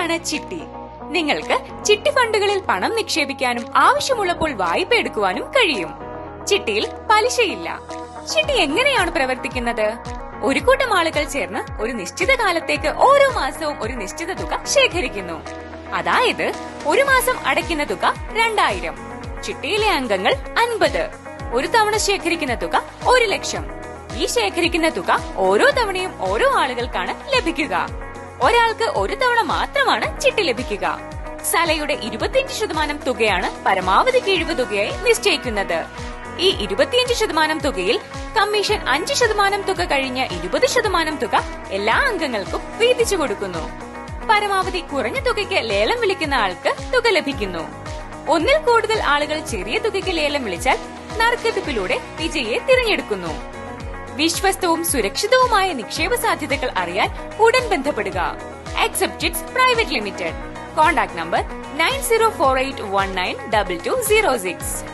എന്താണ് ചിട്ടി? നിങ്ങൾക്ക് ചിട്ടി ഫണ്ടുകളിൽ പണം നിക്ഷേപിക്കാനും ആവശ്യമുള്ളപ്പോൾ വായ്പ എടുക്കുവാനും കഴിയും. ചിട്ടിയിൽ പലിശയില്ല. ചിട്ടി എങ്ങനെയാണ് പ്രവർത്തിക്കുന്നത്? ഒരു കൂട്ടം ആളുകൾ ചേർന്ന് ഒരു നിശ്ചിത കാലത്തേക്ക് ഓരോ മാസവും ഒരു നിശ്ചിത തുക ശേഖരിക്കുന്നു. അതായത് ഒരു മാസം അടയ്ക്കുന്ന തുക 2000. ചിട്ടിയിലെ അംഗങ്ങൾ 50. ഒരു തവണ ശേഖരിക്കുന്ന തുക 1,00,000. ഈ ശേഖരിക്കുന്ന തുക ഓരോ തവണയും ഓരോ ആളുകൾക്കാണ് ലഭിക്കുക. ഒരാൾക്ക് ഒരു തവണ മാത്രമാണ് ചിട്ടി ലഭിക്കുക. സലയുടെ 25% തുകയാണ് പരമാവധി കിഴിവ് തുകയായി നിശ്ചയിക്കുന്നത്. ഈ 25% തുകയിൽ കമ്മീഷൻ 5% തുക കഴിഞ്ഞ് 20% തുക എല്ലാ അംഗങ്ങൾക്കും വീതിച്ചു കൊടുക്കുന്നു. പരമാവധി കുറഞ്ഞ തുകയ്ക്ക് ലേലം വിളിക്കുന്ന ആൾക്ക് തുക ലഭിക്കുന്നു. ഒന്നിൽ കൂടുതൽ ആളുകൾ ചെറിയ തുകയ്ക്ക് ലേലം വിളിച്ചാൽ നറുക്കെടുപ്പിലൂടെ വിജയിയെ തിരഞ്ഞെടുക്കുന്നു. വിശ്വസ്തവും സുരക്ഷിതവുമായ നിക്ഷേപ സാധ്യതകൾ അറിയാൻ ഉടൻ ബന്ധപ്പെടുക. Acceptits Private Limited. Contact number 9048192206.